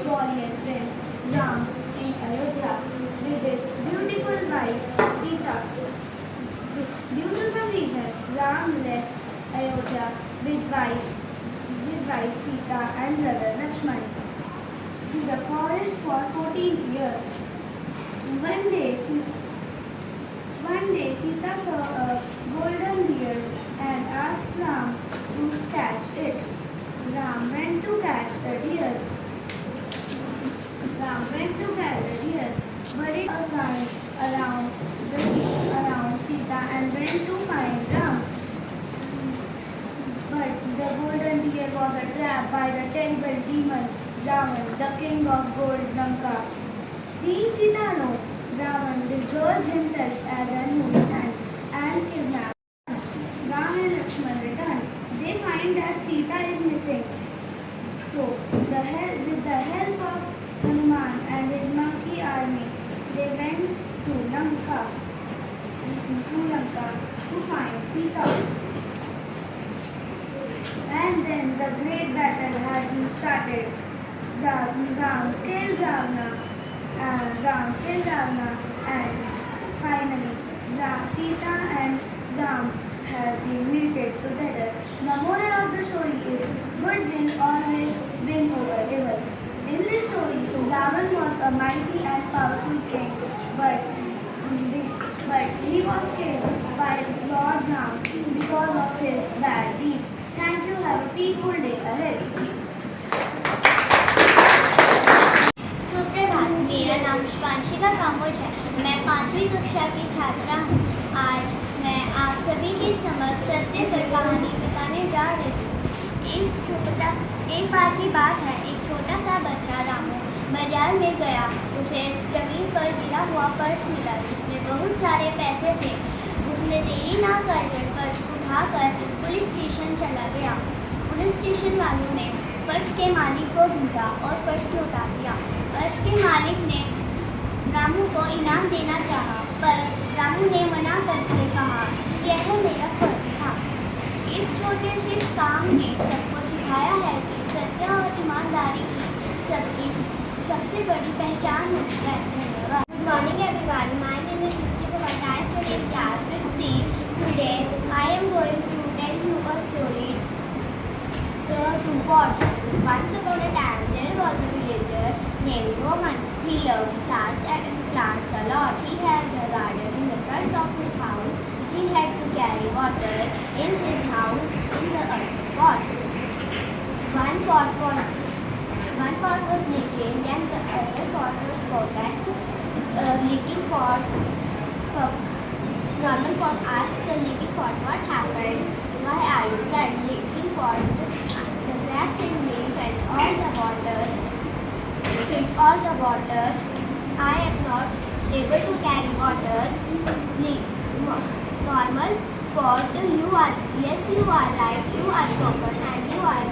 valiant prince Ram in Ayodhya with his beautiful wife Sita. Due to some reasons, Ram left Ayodhya with wife Sita and brother Lakshman to the forest for 14 years. One day Sita saw a golden deer and asked Ram to catch it. Ram went to catch the deer. But it was around Sita and went to find Ram. But the golden deer was a trap by the terrible demon Ravan, the king of gold Lanka. Seeing Sita no, Ravan disguised himself as a human and kidnapped Ram and Lakshman return. They find that Sita is missing. So, with the help of Hanuman and his monkey army, they went to Lanka to find Sita. And then the great battle has been started. Ram killed Ravana, and finally Sita and Ram have been mated together. The moral of the story is good will always win over evil. In this story, Ravan was a mighty and powerful king, but he was killed by Lord Ram because of his bad deeds. Thank you. Have a peaceful day ahead. सुप्रभात, मेरा नाम शिवांशिका कांबोज है। मैं 5वीं कक्षा की छात्रा हूँ। आज मैं आप सभी के समक्ष सत्य पर कहानी बताने जा रही हूँ। एक बार की बात है, एक छोटा सा बच्चा रामू बाजार में गया। उसे जमीन पर गिरा हुआ पर्स मिला जिसमें बहुत सारे पैसे थे। उसने देरी ना करके पर्स उठाकर पुलिस स्टेशन चला गया। पुलिस स्टेशन वालों ने पर्स के मालिक को ढूंढा और पर्स लौटा दिया। पर्स के मालिक ने रामू को इनाम देना चाहा, पर रामू ने मना करके कहा, यह मेरा पर्स था। इस छोटे से काम ने सबको सिखाया है कि सत्य और ईमानदारी सबकी सबसे बड़ी पहचान होती है। धन्यवाद। Good morning everyone. My name is Srishti Kumar. I study in class with C. Today I am going to tell you a story. The two pots. Once upon a time there was a villager named Rohan. He loved flowers and plants a lot. He had a garden in the front of his house. He had to carry water in his house in the earth pots. One pot was leaking and the other pot was perfect. Leaking pot. Normal pot asked the leaking pot, "What happened? Why are you sad?" Leaking pot, "The cracks in me filled all the water. I am not able to carry water." Normal pot, yes, you are right. You are broken and you are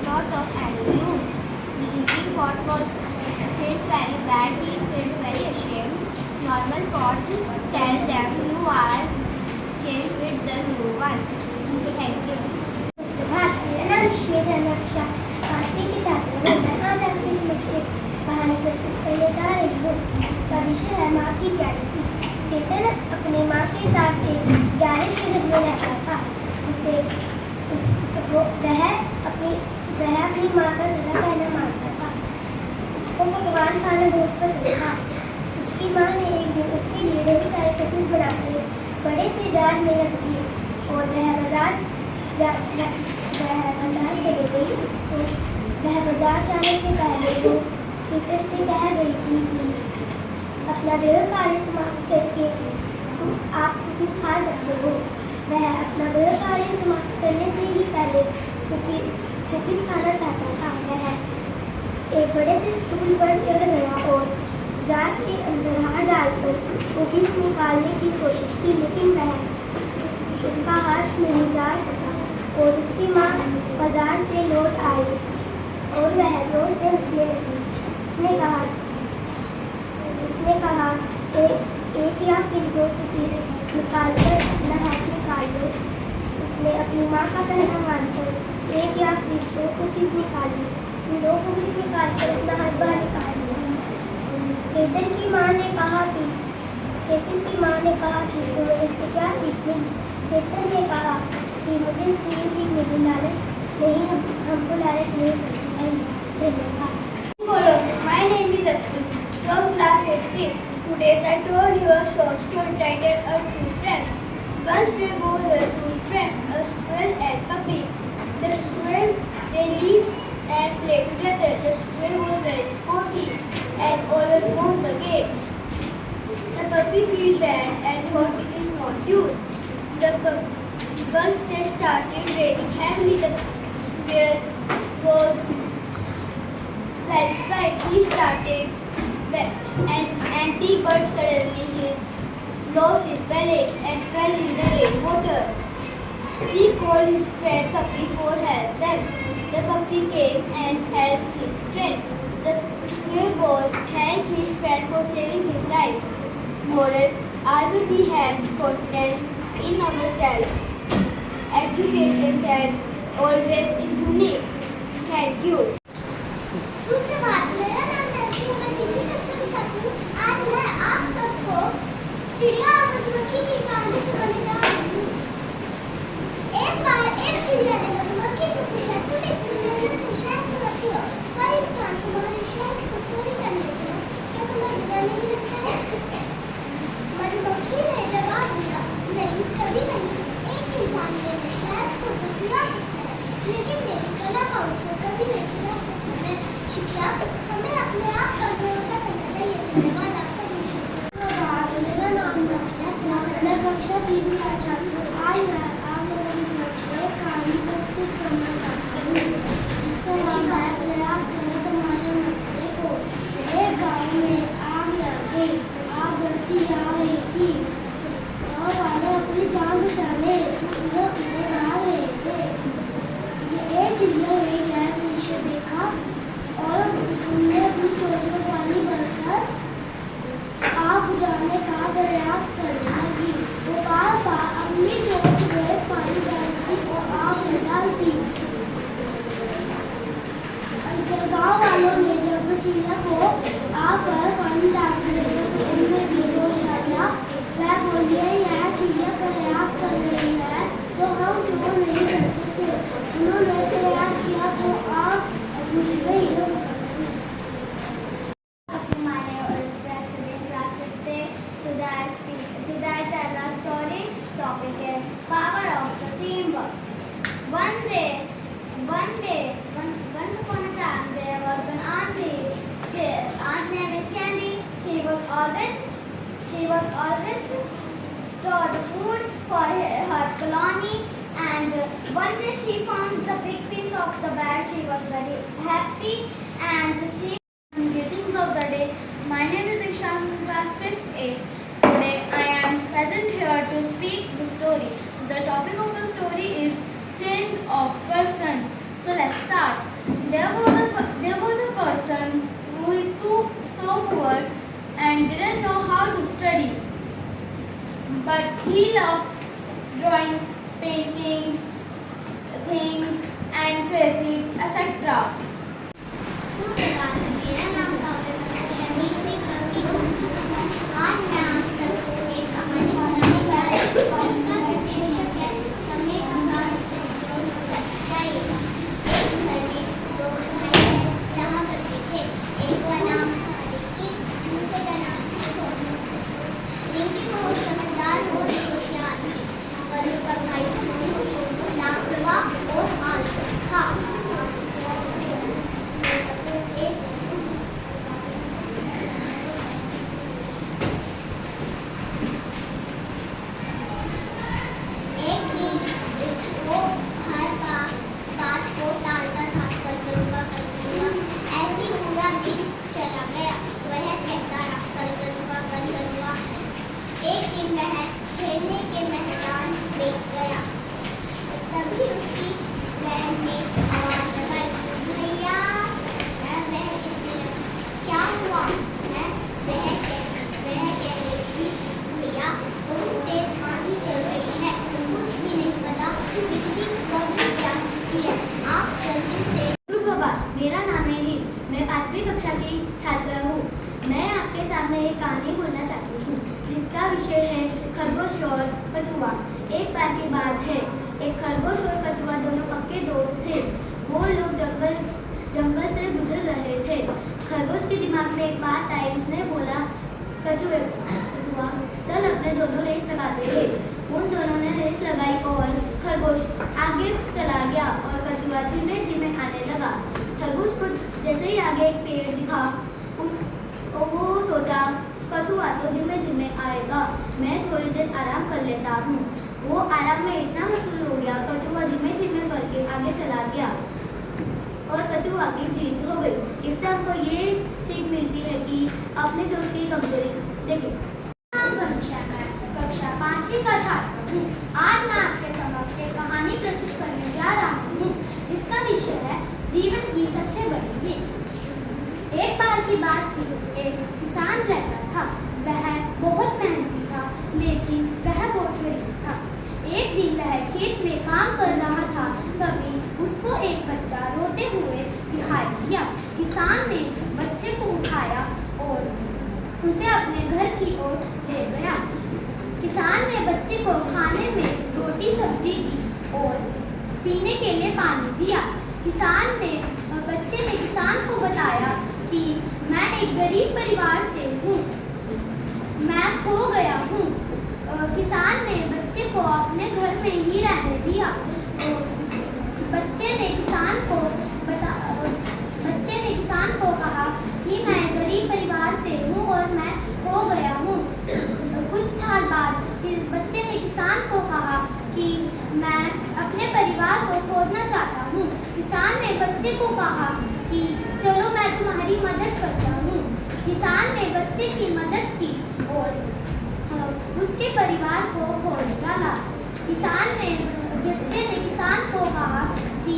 not of any use. Leaking pot felt very bad. He felt very ashamed. Normal pot tell them you are changed with the new one. Thank you. मेरा नाम श्वेता नक्शा 5वीं की छात्रा हूँ। मैं आज आपके समक्ष एक कहानी प्रस्तुत करने जा रही हूँ जिसका विषय है माँ की प्यारी सी। चेतन अपनी माँ के साथ एक गैरेज के घर में रहता था। वह अपनी माँ का सदा कहना मानता था। उसको पकवान खाना बहुत पसंद था। उसकी माँ ने एक दिन उसके लिए ढेर सारे कुकीज बनाकर बड़े से जार में रख दिए और वह बाजार चली गई। वह बाजार जाने से पहले वो चेतन से कह गई थी कि अपना गृह कार्य समाप्त करके आप कुकीज खा सकते हो। वह अपना गृह कार्य समाप्त करने से ही पहले कुकीज खाना चाहता था। वह एक बड़े से स्टूल पर चढ़ गया और जार के अंदर हाथ डालकर कुकीज निकालने की कोशिश की, लेकिन वह उसका हाथ नहीं जा सका और उसकी माँ बाजार से लौट आई और वह जोर से हंसने लगी। उसने कहा एक या फिर दो कुकीज निकालकर अपना हाथ निकाल लो। उसने अपनी माँ का कहना मानकर एक या फिर दो कुकीज निकाली इन दो मूवीज में कार्यक्रम हर बार निकाल दिया। चेतन की माँ ने कहा कि तुम्हें इससे क्या सीख मिली? चेतन ने कहा कि मुझे इससे ये सीख मिली, लालच नहीं, हमको लालच नहीं करनी चाहिए। धन्यवाद। Hello, my name is Atul from class 8C. Today I told you a short story titled A True Friend. Once there was two friends, a squirrel and puppy. The squirrel, they lived and played together. The squirrel was very sporty and always won the game. The puppy felt bad and thought it is not due. Once they started raining heavily, the squirrel was very sprite. He started anti, but suddenly he lost his balance and fell in the rainwater. He called his friend puppy for help them. The puppy came and helped his friend. The squirrel was thanked his friend for saving his life. Moral: always we have confidence in ourselves. Education and always is unique. Thank you. सुप्रभात, मेरा नाम Nancy है। मैं तीसरी कक्षा की छात्री हूँ। आज मैं आप सबको चिड़िया और मधुमक्खी की कहानी सुनाने जा रही हूँ। एक बार एक चिड़िया ने मधुमक्खी से पूछा, तुम इतनी मेहनत से शहद बनाती हो, हर इंसान तुम्हारे शहद को चोरी कर लेते हो, क्या तुम्हें बुरा नहीं लगता है? मधुमक्खी ने जवाब दिया, नहीं, कभी नहीं। एक इंसान मेरे शहद को तो चुरा सकता है, लेकिन मेरी कला का उसे कभी नहीं चुरा सकता है। शिक्षा, हमें अपने आप पर भरोसा करना चाहिए। धन्यवाद आपका। मेरा नाम है, मैं कक्षा 3 का छात्र हूँ। आज मैं आप लोगों के समक्ष एक कहानी प्रस्तुत करना चाहती हूँ, जिसका नाम है प्रयास करो तमाशा मत देखो। एक गाँव में आग लग गई। आग बढ़ती जा रही थी। गाँव वाले अपनी जान बचाने इधर उधर भाग रहे थे। एक चिड़िया ने यह दृश्य देखा और उसने अपनी चोंच में पानी भरकर आग बुझाने का प्रयास करने लगी। वो बार बार अपनी चोंच में पानी भरती और आग में डालती। गाँव वालों ने जब चिड़िया को आग पर पानी डालते देखा तो उनमें भी जोश आ गया। वह बोली, यह चिड़िया प्रयास कर रही है तो हम क्यों नहीं कर सकते? उन्होंने प्रयास किया तो आग बुझ गई। Topic is power of the teamwork. Once upon a time, there was an auntie. Aunt name is Candy. She was always stored food for her colony. And one day she found the big piece of the bread. She was very happy, and she. Greetings of the day. My name is Ishan from class 5A. Today I am present here to speak the story. The topic of the story is change of person. So let's start. There was a person who is so poor and didn't know how to study. But he loved drawing, paintings, things and faces, etc. मेरा नाम काव्य है। शहीद से कवि हूँ। आज मैं आप सबको एक कहानी सुनाने जा रही हूँ। इसका शीर्षक है समय का काल सदुपयोग चाहिए। एक घर में दो भाई रहा करते थे। एक का नाम था रिंकी, दूसरे का नाम था सोनू। रिंकी बहुत समझदार और होशियार थी, पर उसका भाई सोनू लापरवाह और आलसी था। जिसका विषय है खरगोश और कछुआ। एक बार की बात है, एक खरगोश और कछुआ दोनों पक्के दोस्त थे। वो लोग जंगल से गुजर रहे थे। खरगोश के दिमाग में एक बात आई। उसने बोला, कछुआ चल अपने दोनों रेस लगाते हैं। उन दोनों ने रेस लगाई और खरगोश आगे चला गया और कछुआ धीमे धीमे आने लगा। खरगोश को जैसे ही आगे एक पेड़ दिखा, वो सोचा कछुआ तो धीमे धीमे आएगा, मैं थोड़ी देर आराम कर लेता हूँ। वो आराम में इतना मशगूल हो गया, कछुआ धीमे धीमे करके आगे चला गया और कछुआ की जीत हो गई। इससे हमको ये सीख मिलती है कि अपने दोस्त की कमजोरी देखें। मैं कक्षा 5वीं का छात्र हूँ। आज मैं आपके समक्ष एक कहानी प्रस्तुत करने जा रहा हूँ, जिसका विषय है जीवन की सबसे बड़ी सीख। एक बार की बात थी, एक किसान रहता था। वह बहुत मेहनती था, लेकिन वह बहुत गरीब था। एक दिन वह खेत में काम कर रहा था, तभी उसको एक बच्चा रोते हुए दिखाई दिया। किसान ने बच्चे को उठाया और उसे अपने घर की ओर ले गया। किसान ने बच्चे को खाने में रोटी सब्जी दी और पीने के लिए पानी दिया। बच्चे ने किसान को बताया कि मैं एक गरीब परिवार से हूँ, मैं खो गया हूँ। किसान ने बच्चे को अपने घर में ही रहने दिया। बच्चे ने किसान को कहा कि मैं गरीब परिवार से हूँ और मैं खो गया हूँ। कुछ साल बाद बच्चे ने किसान को कहा कि मैं अपने परिवार को खोजना चाहता हूँ। किसान ने बच्चे को कहा कि चलो मैं तुम्हारी मदद करता हूँ। किसान ने बच्चे की मदद की और उसके परिवार को खोज डाला। बच्चे ने किसान को कहा कि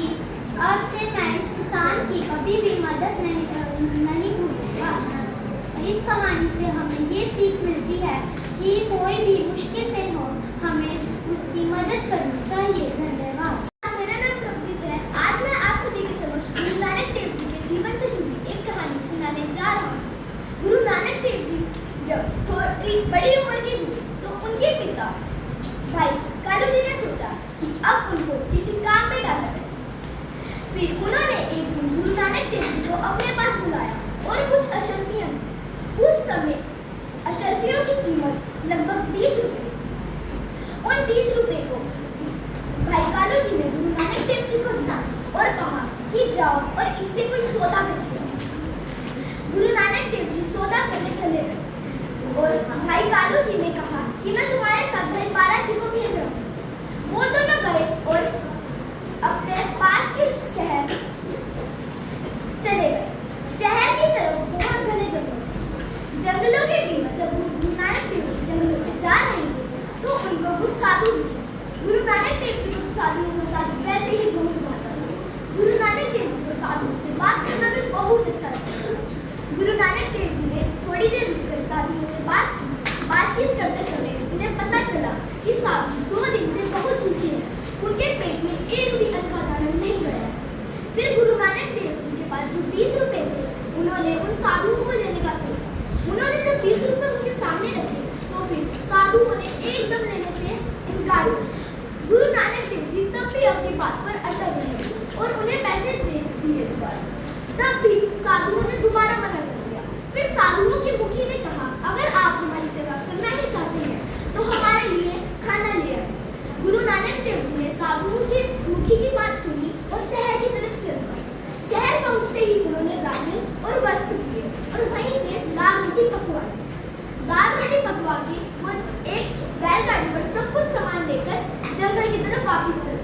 अब से मैं इस किसान की कभी भी मदद नहीं भूलूंगा। इस कहानी से हमें ये सीख मिलती है कि कोई भी मुश्किल में हो, हमें उसकी मदद करनी चाहिए। धन्यवाद। मेरा नाम कमलीत है। आज मैं आप सभी के समक्ष गुरु नानक देव जी के जीवन से जुड़ी एक कहानी सुनाने जा रहा हूँ। गुरु नानक देव जी जब थोड़ी बड़ी उम्र के हुए तो उनके पिता भाई कालू जी ने सोचा कि अब उनको किसी काम में डाला जाए। फिर उन्होंने एक दिन गुरु नानक देव जी को अपने पास बुलाया और कुछ अशर्फियाँ दी। उस समय अशर्फियों की कीमत लगभग 20 रुपये। उन 20 रुपये को भाई कालू जी ने गुरु नानक देव जी को दिया और कहा कि जाओ और इससे कोई सौदा करके आओ। गुरु नानक देव जी सौदा करने चले गए और भाई कालू जी ने कहा कि मैं तुम्हारे साथ भाई बाला जी को भेज रहा हूँ। वो दोनों गए और अपने पास के शहर चले गए। शहर की तरफ बहुत घने जंगलों के बीच जब गुरु नानक देव जी जंगलों से जा रहे थे तो उनको कुछ साधु मिले। गुरु नानक देव जी को साधुओं के साथ वैसे ही बहुत बात करते। गुरु नानक देव जी को साधुओं से बात करना भी बहुत अच्छा लगता। गुरु नानक देव जी ने थोड़ी देर रुककर साधुओं से बातचीत करते समय उन्हें पता चला कि साधु 2 दिन से बहुत भूखे हैं, उनके पेट में एक भी अन्न का दाना नहीं गया। फिर गुरु नानक देव जी के पास जो 20 रुपये थे, उन्होंने उन साधुओं को देने का सोचा। उन्होंने जब 20 रुपये उनके सामने रखे तो फिर साधुओं ने एकदम लेने से इनकार किया। गुरु नानक देव जी तब भी अपनी बात पर अटल रहे और उन्हें पैसे दे दिए दोबारा। तब भी साधुओं ने दोबारा मना कर दिया। फिर साधुओं के मुखी ने कहा, अगर आप हमारी सेवा करना ही चाहते हैं तो हमारे लिए खाना ले आए। गुरु नानक देव जी ने साधुओं के मुखी की बात सुनी और शहर की तरफ चल पड़े। शहर पहुंचते ही उन्होंने राशन और वस्त्र दिए और वहीं से दाल रोटी पकवा के वो एक बैलगाड़ी पर सब कुछ सामान लेकर जंगल की तरफ वापस चले।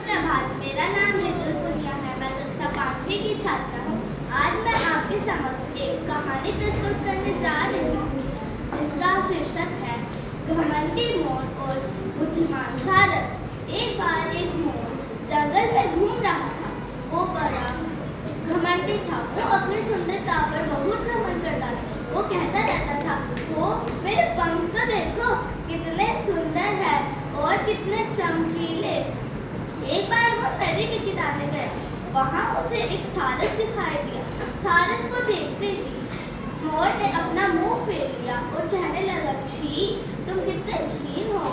प्रभात, मेरा नाम हेतल पुनिया है। मैं कक्षा 5वीं की छात्रा हूँ। आज मैं आपके समक्ष एक कहानी प्रस्तुत करने जा रही हूँ, जिसका शीर्षक है घमंडी मोर और बुद्धिमान सारस। एक बार एक मोर जंगल में घूम रहा था। वो बड़ा घमंडी था। वो अपनी सुंदरता पर बहुत घमंड करता था। वो कहता रहता था, वो मेरे पंख तो देखो कितने सुंदर है और कितने चमकीले। एक बार वो नदी के किनारे गया। वहाँ उसे एक सारस दिखाई दिया। सारस को देखते ही मोर ने अपना मुंह फेर लिया और कहने लगा, छी, तुम कितने हीन हो,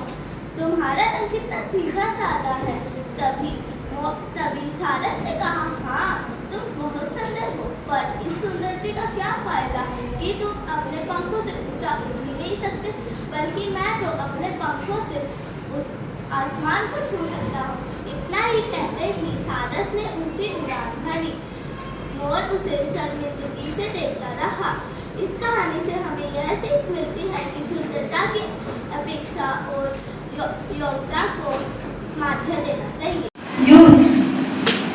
तुम्हारा रंग कितना सीधा साधा है। तभी सारस ने कहा, हाँ, तुम बहुत सुंदर हो, पर इस सुंदरता का क्या फायदा कि तुम अपने पंखों से ऊंचा उड़ ही नहीं सकते, बल्कि मैं तो अपने पंखों से आसमान को छू सकता हूँ। इतना ही कहते ही सारस ने ऊंची उड़ान भरी। मोर उसे शर्मिंदगी से देखता रहा। इस कहानी से हमें यह सीख मिलती है कि सुंदरता की अपेक्षा और योग्यता को माध्य देना चाहिए।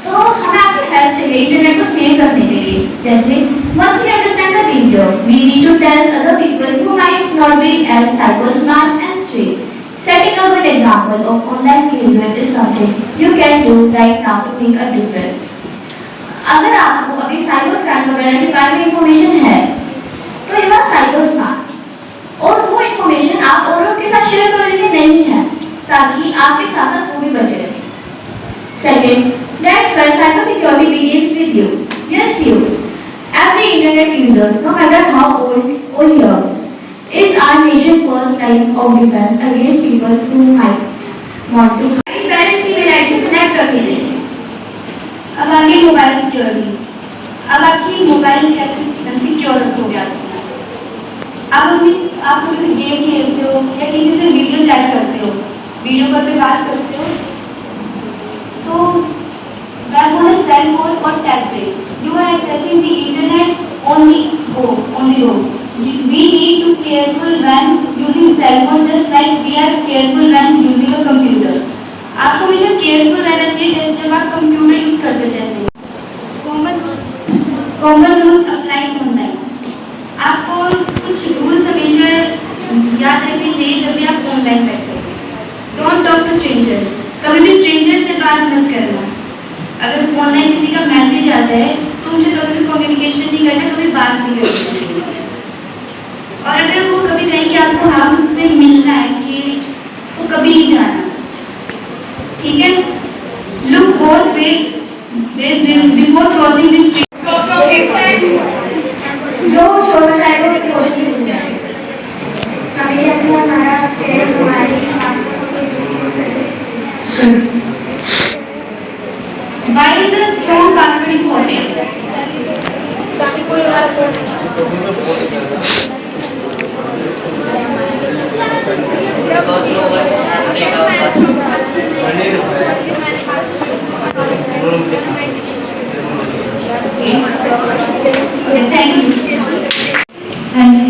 तो हमें आपकी हेल्प चाहिए इंटरनेट को सेव करने के लिए। जैसे once we understand the danger, we need to tell other people who might not be as psycho smart and straight. Setting a good example of online behavior is something you can do right now to make a difference. अगर आपको अभी cyber crime वगैरह के बारे में information है, तो you are cyber smart, और वो इंफॉर्मेशन आप औरों के साथ शेयर करने में नहीं है, ताकि आपके साथ साथ वो भी बचे रहे। Second, that's why cybersecurity begins with you. Yes, you. Every internet user, no matter how old or young, is our nation's first line of defense against people who might want to. Parents की भी right से connect रखनी चाहिए। अब आगे mobile security. अब आपकी mobile कैसे सिक्योर रखोगे आप कभी गेम खेलते हो या किसी से वीडियो चैट करते हो, वीडियो कॉल पे बात करते हो, तो that one is cell phone or tablet. You are accessing the internet on the go. We need to careful when using cell phone, just like we are careful when using a computer. आपको हमेशा careful रहना चाहिए जब आप computer use करते जैसे। Common rules apply online. आपको कुछ रूल्स हमेशा याद रखने चाहिए जब भी आप ऑनलाइन बैठते हो। Don't talk to strangers. कभी भी स्ट्रेंजर से बात मत करना। अगर ऑनलाइन किसी का मैसेज आ जाए तो उनसे कभी भी कम्युनिकेशन नहीं करना, कभी बात नहीं करनी चाहिए। और अगर वो कभी कहें कि आपको हाँ मुझसे मिलना है कि तो कभी नहीं जाना, ठीक है। Look both way before crossing the street. जो छोटा टाइप की कोशिश हो जाए, हमें अपना हमारा पेड़ हमारी आसपास को डिस्कस करें। Why is a strong password important? Because no one take our password. Okay, thank you. हाँ जी,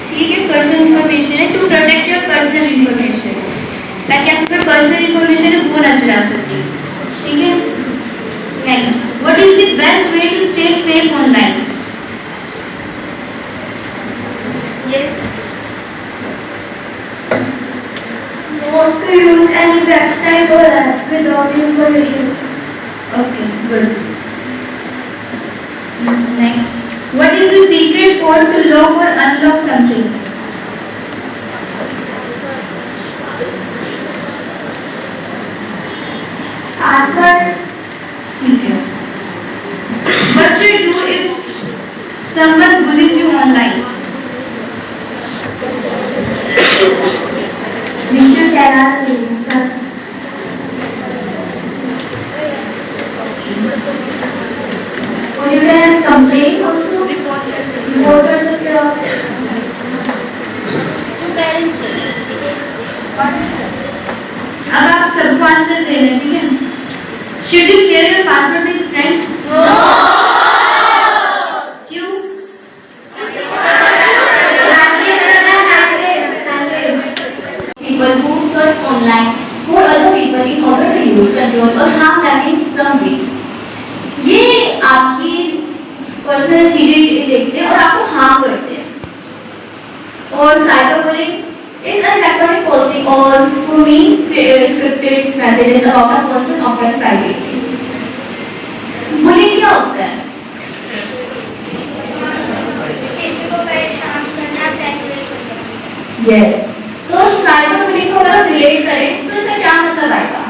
ठीक है, पर्सनल इंफॉर्मेशन है to protect your personal information, ताकि आपकी कोई पर्सनल इंफॉर्मेशन है वो ना चुरा सके, ठीक है। Next, what is the best way to stay safe online? Yes. Not to use any website or app without your permission. Okay, good. Next, what is the secret code to lock or unlock something? Password. ठीक है। What should you do if someone bullies you online? We should tell our parents first. Or you can complain also. Report कर सकते हो। अब आप सबको answer दे रहे हैं, ठीक है। Should you share your password with friends? No. क्यों? people who search online for other people in order to use, control or harm them in some way. ये आपकी पर्सनल चीजें देखते हैं और आपको हार्म करते हैं। और cyber bullying is an electronic posting or forming scripted messages about a person often privately. Bullying क्या होता है? किसी को परेशान करना, ब्लैकमेल करना। Yes. तो साइबर बुलिंग को अगर हम रिलेट करें तो इसका क्या मतलब आएगा?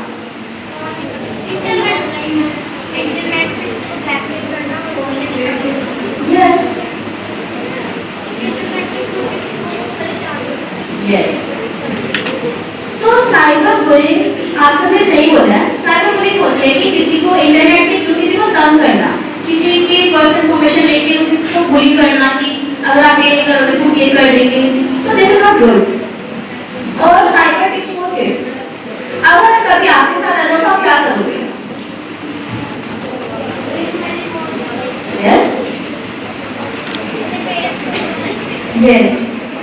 यस। तो साइबर बुलिंग आप सबने सही बोला है। साइबर बुलिंग होती है कि किसी को इंटरनेट के थ्रू किसी को तंग करना, किसी की पर्सनल इन्फॉर्मेशन लेके उसको बुली करना कि अगर आप ये नहीं करोगे तो ये कर देंगे, तो दिस इज नॉट गुड। और साइबर टिप्स फॉर किड्स, अगर कभी आपके साथ ऐसा हो तो आप क्या करोगे? यस यस,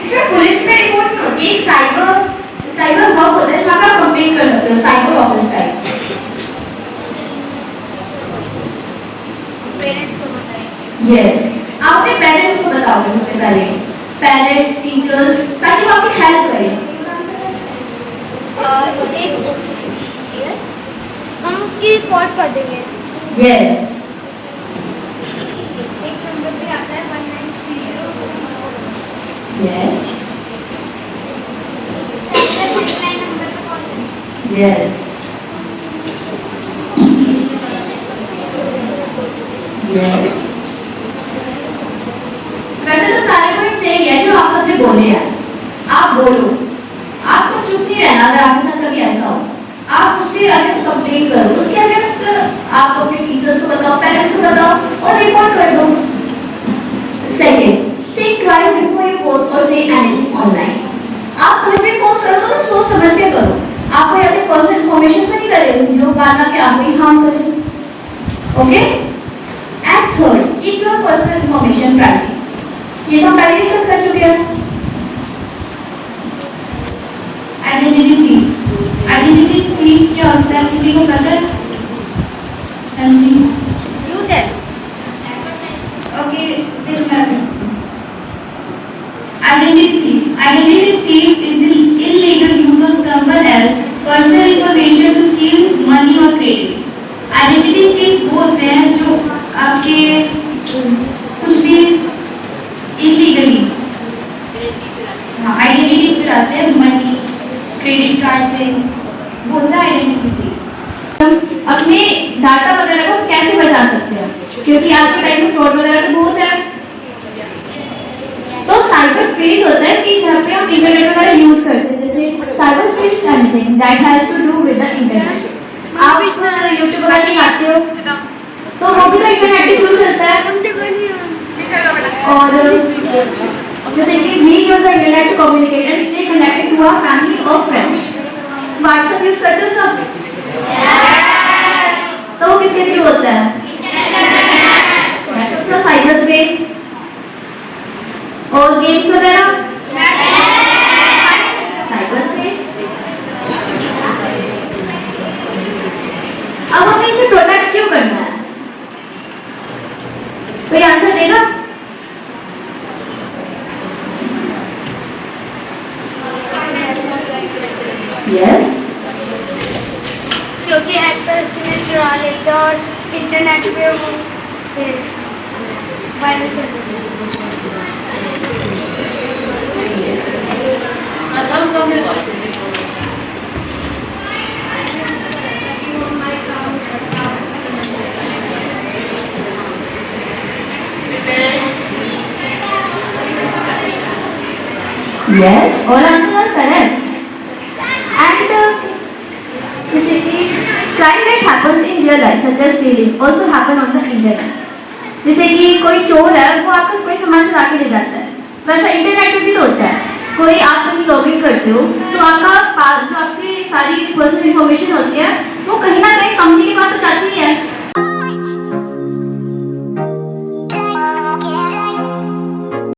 इसमें पुलिस में रिपोर्ट नहीं होती, साइबर हब होता है जहाँ पे आप कंप्लेन कर सकते हो, साइबर ऑफिस टाइप। पेरेंट्स को बताएं। यस, आप अपने पेरेंट्स को बताओगे सबसे पहले, पेरेंट्स, टीचर्स, ताकि वो आपकी हेल्प करें। हम उसकी रिपोर्ट कर देंगे। यस, एक नंबर पे आता है 1930। यस, साइबर हेल्पलाइन नंबर पे कॉल करें। Yes, yes. वैसे तो सारे पॉइंट सही है जो आप सबने बोले हैं। आप बोलो, आपको चुप नहीं रहना। अगर आपके साथ कभी ऐसा हो, आप उसके अगेंस्ट कंप्लेन करो, उसके अगेंस्ट आप अपने टीचर्स को बताओ, पेरेंट्स को बताओ और रिपोर्ट कर दो। Second, think twice before you post or say anything online. आप कोई भी पोस्ट करो तो सोच समझ के करो। आप कोई ऐसे पर्सनल इन्फॉर्मेशन तो नहीं करे जो बाद में के आपको ही हार्म करे। Okay? And third, keep your personal information private. ये तो हम पहले डिस्कस कर चुके हैं। आइडेंटिटी थीफ क्या होता है, किसी को पता है? हाँ जी, You tell. ओके, सिर्फ मैं Identity thief is the illegal use of someone else's personal information to steal money or credit. Identity thief वो होते हैं जो आपके कुछ भी illegally, हाँ, आइडेंटिटी चुराते हैं, मनी, क्रेडिट कार्ड से, वो होता है आइडेंटिटी thief। हम अपने डाटा वगैरह को कैसे बचा सकते हैं, क्योंकि आज के टाइम में फ्रॉड वगैरह तो बहुत है। तो साइबर स्पेस होता है कि जहाँ पे हम इंटरनेट वगैरह यूज करते हैं, जैसे cyber space is anything that has to do with the internet. आप यूट्यूब वगैरह चलाते हो तो वो भी तो इंटरनेट के थ्रू चलता है। और जैसे कि we use the internet to communicate and stay connected to our family और फ्रेंड्स। व्हाट्सएप यूज करते हो सब? तो वो किसके थ्रू होता है? तो साइबर स्पेस। और गेम्स वगैरह साइबर स्पेस। अब हमें इसे प्रोटेक्ट क्यों करना है? कोई आंसर देगा? यस, क्योंकि हैकर्स ने चुरा लेते और इंटरनेट पे वो वायरस कर देते हैं। Yes, all answers are correct. And जैसे कि crime that happens in real life, such as stealing, also happen on the internet. जैसे कि कोई चोर है, वो आपका कोई सामान चुरा के ले जाता है, वैसा इंटरनेट पे भी तो होता है। कोई आप कहीं लॉगिन करते हो तो आपका जो आपकी सारी पर्सनल इन्फॉर्मेशन होती है वो कहीं ना कहीं कंपनी के पास तो जाती ही है।